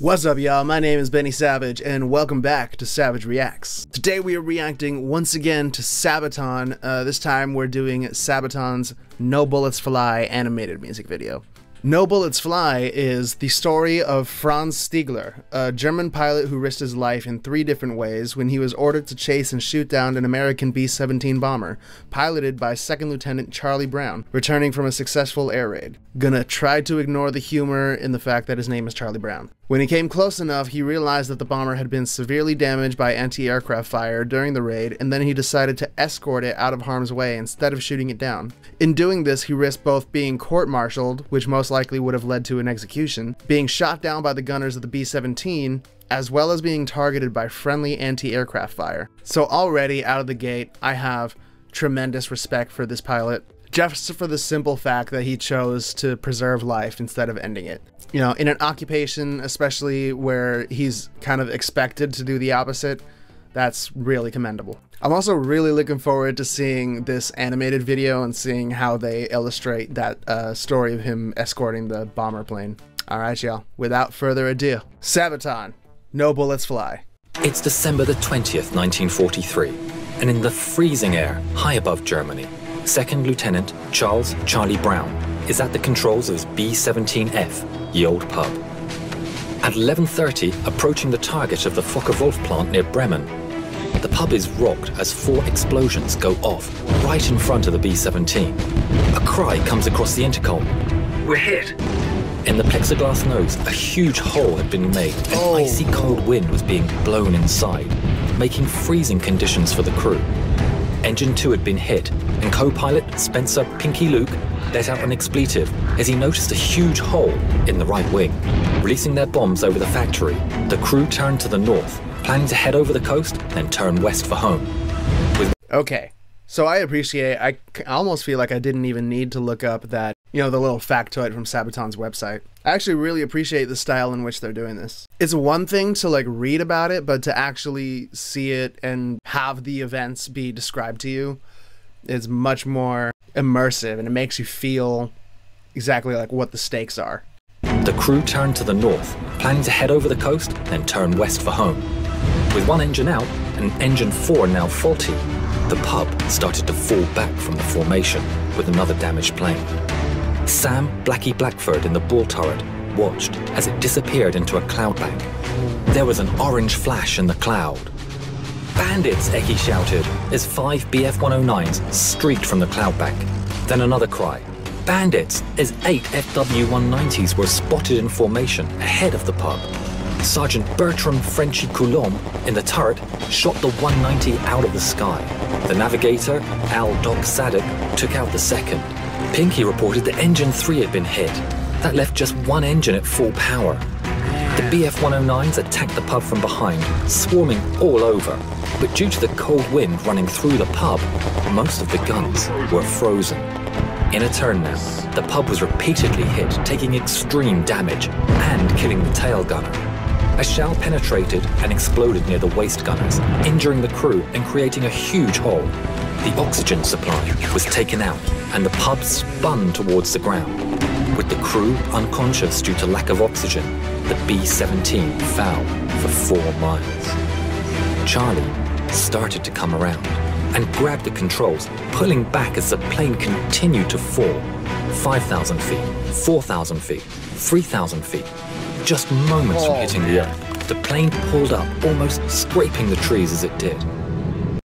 What's up, y'all? My name is Benny Savage, and welcome back to Savage Reacts. Today we are reacting once again to Sabaton. This time we're doing Sabaton's No Bullets Fly animated music video. No Bullets Fly is the story of Franz Stiegler, a German pilot who risked his life in 3 different ways when he was ordered to chase and shoot down an American B-17 bomber, piloted by 2nd Lieutenant Charlie Brown, returning from a successful air raid. Gonna try to ignore the humor in the fact that his name is Charlie Brown. When he came close enough, he realized that the bomber had been severely damaged by anti-aircraft fire during the raid, and then he decided to escort it out of harm's way instead of shooting it down. In doing this, he risked both being court-martialed, which most likely would have led to an execution, being shot down by the gunners of the B-17, as well as being targeted by friendly anti-aircraft fire. So already, out of the gate, I have tremendous respect for this pilot, just for the simple fact that he chose to preserve life instead of ending it. You know, in an occupation, especially where he's kind of expected to do the opposite, that's really commendable. I'm also really looking forward to seeing this animated video and seeing how they illustrate that story of him escorting the bomber plane. Alright, y'all, without further ado, Sabaton, No Bullets Fly. It's December the 20th, 1943, and in the freezing air high above Germany, 2nd Lieutenant Charles Charlie Brown is at the controls of his B-17F, ye old pub. At 11:30, approaching the target of the Focke-Wulf plant near Bremen, the pub is rocked as 4 explosions go off right in front of the B-17. A cry comes across the intercom. "We're hit!" In the plexiglass nose, a huge hole had been made and icy cold wind was being blown inside, making freezing conditions for the crew. Engine 2 had been hit, and co-pilot Spencer Pinky Luke let out an expletive as he noticed a huge hole in the right wing. Releasing their bombs over the factory, the crew turned to the north, planning to head over the coast, then turn west for home. Okay, so I almost feel like I didn't even need to look up that, you know, the little factoid from Sabaton's website. I actually really appreciate the style in which they're doing this. It's one thing to like read about it, but to actually see it and have the events be described to you is much more immersive, and it makes you feel exactly like what the stakes are. The crew turned to the north, planning to head over the coast, then turn west for home. With 1 engine out and engine 4 now faulty, the pub started to fall back from the formation with another damaged plane. Sam Blackie Blackford in the bull turret watched as it disappeared into a cloud bank. There was an orange flash in the cloud. "Bandits!" Eckie shouted as 5 BF-109s streaked from the cloud bank. Then another cry. "Bandits!" as 8 FW-190s were spotted in formation ahead of the pub. Sergeant Bertram Frenchy Coulomb in the turret shot the 190 out of the sky. The navigator, Al Doc Sadek, took out the second. Pinky reported that engine 3 had been hit. That left just 1 engine at full power. The BF-109s attacked the pub from behind, swarming all over. But due to the cold wind running through the pub, most of the guns were frozen. In a turn now, the pub was repeatedly hit, taking extreme damage and killing the tail gunner. A shell penetrated and exploded near the waist gunners, injuring the crew and creating a huge hole. The oxygen supply was taken out and the pub spun towards the ground. With the crew unconscious due to lack of oxygen, the B-17 fell for 4 miles. Charlie started to come around and grabbed the controls, pulling back as the plane continued to fall. 5,000 feet, 4,000 feet, 3,000 feet. Just moments from hitting the earth, the plane pulled up, almost scraping the trees as it did.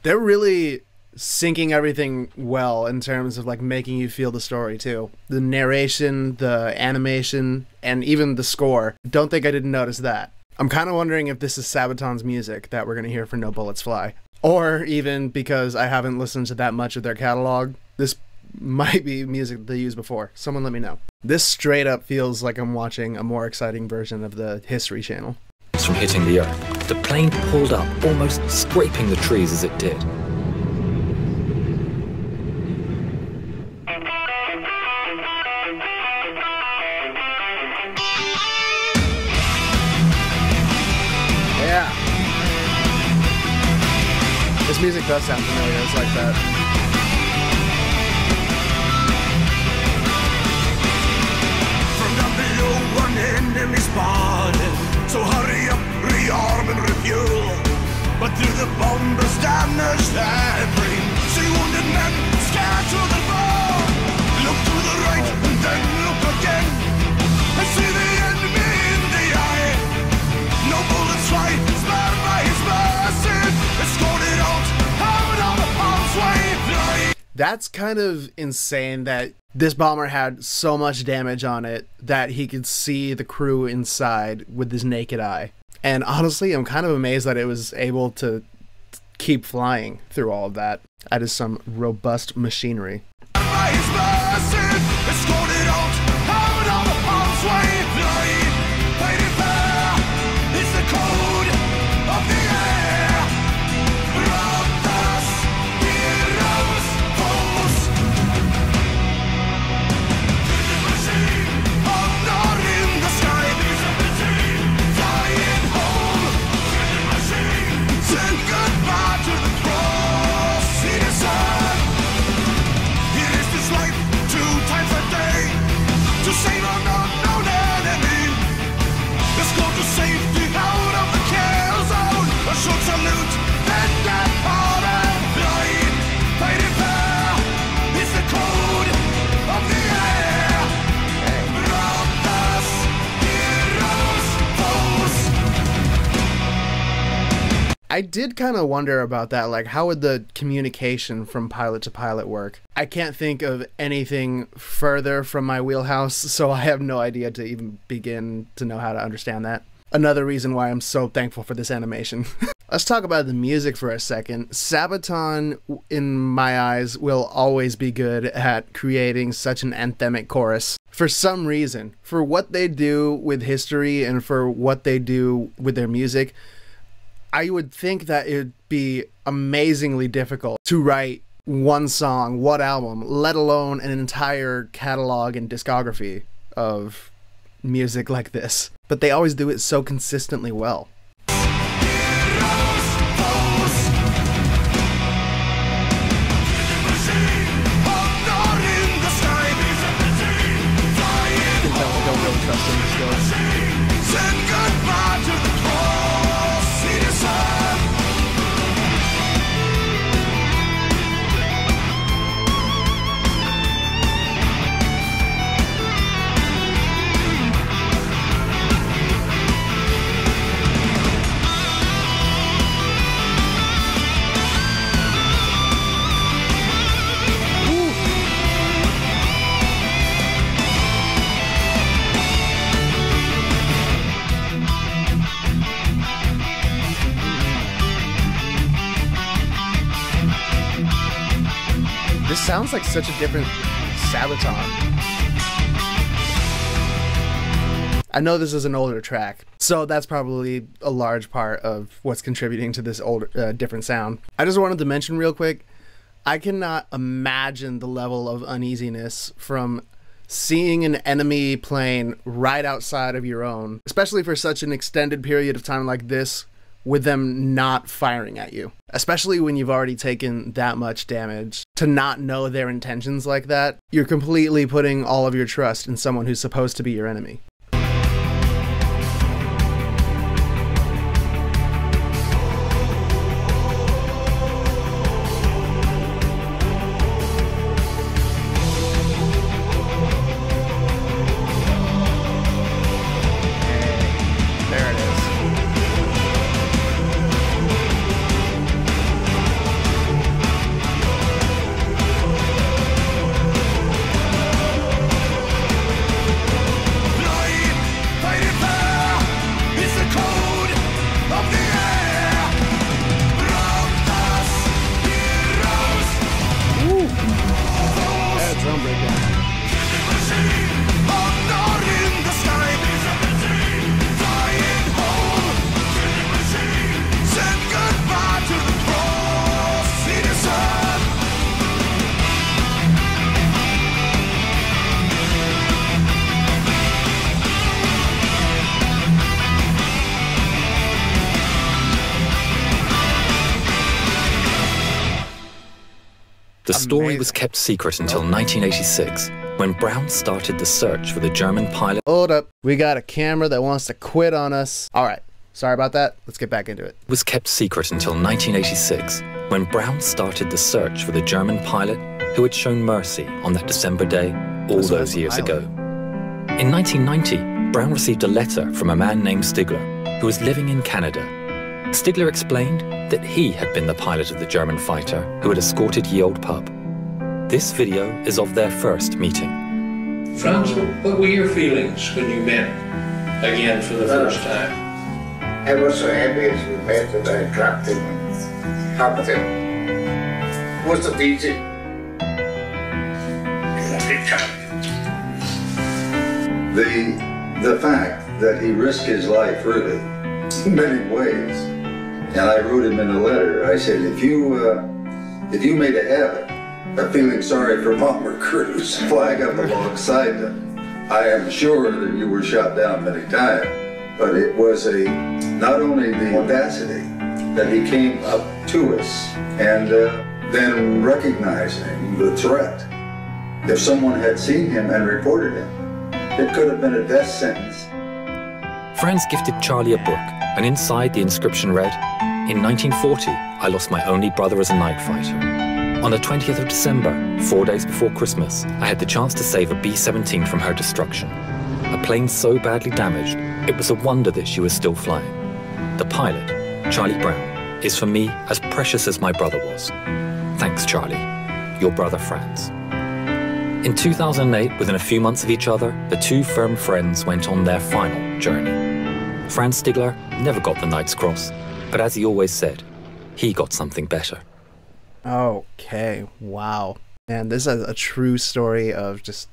They're really syncing everything well in terms of like making you feel the story too. The narration, the animation, and even the score. Don't think I didn't notice that. I'm kind of wondering if this is Sabaton's music that we're going to hear for No Bullets Fly. Or even because I haven't listened to that much of their catalog, this might be music they used before. Someone let me know. This straight up feels like I'm watching a more exciting version of the History Channel. From hitting the earth, the plane pulled up, almost scraping the trees as it did. Yeah. This music does sound familiar. It's like that. From down below, one enemy spotted. So Through the bombers damage their dream. See wounded men scared to the bone. Look to the right and then look again. I see the enemy in the eye. No bullets fly, spared by his mercy. Escorted out of harm's way. That's kind of insane that this bomber had so much damage on it that he could see the crew inside with his naked eye. And honestly, I'm kind of amazed that it was able to keep flying through all of that. That is some robust machinery. I did kind of wonder about that, like how would the communication from pilot to pilot work? I can't think of anything further from my wheelhouse, so I have no idea to even begin to know how to understand that. Another reason why I'm so thankful for this animation. Let's talk about the music for a second. Sabaton, in my eyes, will always be good at creating such an anthemic chorus. For some reason, for what they do with history and for what they do with their music, I would think that it would be amazingly difficult to write one song, one album, let alone an entire catalog and discography of music like this. But they always do it so consistently well. This sounds like such a different Sabaton. I know this is an older track, so that's probably a large part of what's contributing to this older, different sound. I just wanted to mention real quick, I cannot imagine the level of uneasiness from seeing an enemy plane right outside of your own, especially for such an extended period of time like this, with them not firing at you. Especially when you've already taken that much damage. To not know their intentions like that, you're completely putting all of your trust in someone who's supposed to be your enemy. The story was kept secret until 1986, when Brown started the search for the German pilot. Hold up, we got a camera that wants to quit on us. All right, Sorry about that. Let's get back into it. It was kept secret until 1986, when Brown started the search for the German pilot who had shown mercy on that December day all those years ago. In 1990, Brown received a letter from a man named Stigler, who was living in Canada. Stigler explained that he had been the pilot of the German fighter who had escorted Ye Olde Pub. This video is of their first meeting. Franz, what were your feelings when you met again for the first time? I was so happy as we met that I dropped him and hugged him. It wasn't easy. The fact that he risked his life really in many ways, and I wrote him in a letter, I said, if you made a habit of feeling sorry for bomber crews, flag up alongside them, I am sure that you were shot down many times, but it was not only the audacity that he came up to us and then recognizing the threat. If someone had seen him and reported him, it could have been a death sentence. Franz gifted Charlie a book, and inside the inscription read, "In 1940, I lost my only brother as a night fighter. On the 20th of December, 4 days before Christmas, I had the chance to save a B-17 from her destruction. A plane so badly damaged, it was a wonder that she was still flying. The pilot, Charlie Brown, is for me as precious as my brother was. Thanks, Charlie. Your brother Franz." In 2008, within a few months of each other, the two firm friends went on their final journey. Franz Stigler never got the Knight's Cross, but as he always said, he got something better. Okay, wow. And this is a true story of just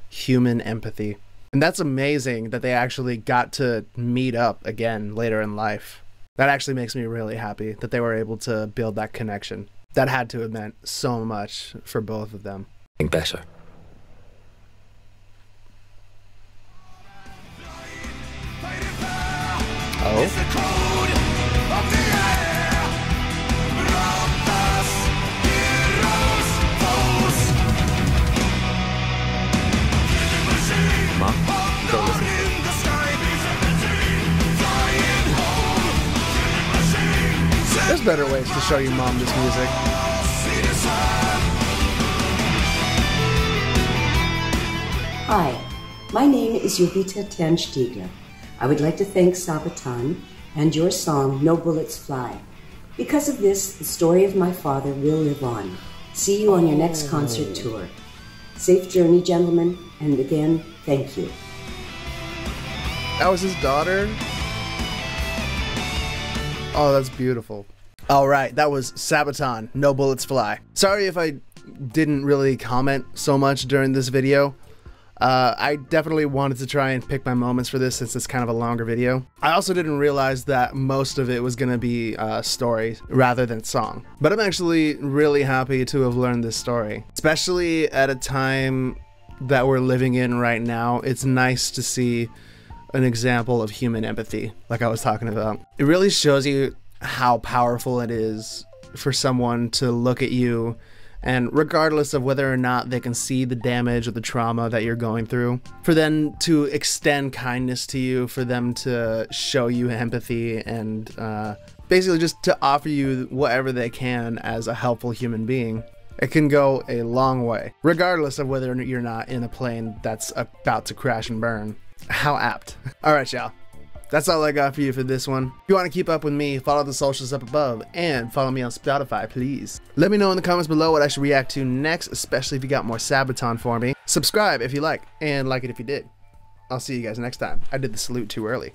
human empathy. And that's amazing that they actually got to meet up again later in life. That actually makes me really happy that they were able to build that connection. That had to have meant so much for both of them. Better. Oh. It's the code of the air. Robbers, heroes, foes. Killing machine. Mom, go listen. In the sky. Flying home. Killing machine. There's better ways to show your mom this music. See the sun. Hi, my name is Jovita Ten Stiegler. I would like to thank SABATON and your song, No Bullets Fly. Because of this, the story of my father will live on. See you on your next concert tour. Safe journey, gentlemen, and again, thank you. That was his daughter? Oh, that's beautiful. All right, that was SABATON, No Bullets Fly. Sorry if I didn't really comment so much during this video. I definitely wanted to try and pick my moments for this since it's kind of a longer video. I also didn't realize that most of it was going to be story rather than song. But I'm actually really happy to have learned this story, especially at a time that we're living in right now. It's nice to see an example of human empathy, like I was talking about. It really shows you how powerful it is for someone to look at you, and regardless of whether or not they can see the damage or the trauma that you're going through, for them to extend kindness to you, for them to show you empathy, and basically just to offer you whatever they can as a helpful human being. It can go a long way, regardless of whether you're not in a plane that's about to crash and burn. How apt. All right, y'all. That's all I got for you for this one. If you want to keep up with me, follow the socials up above and follow me on Spotify, please. Let me know in the comments below what I should react to next, especially if you got more SABATON for me. Subscribe if you like, and like it if you did. I'll see you guys next time. I did the salute too early.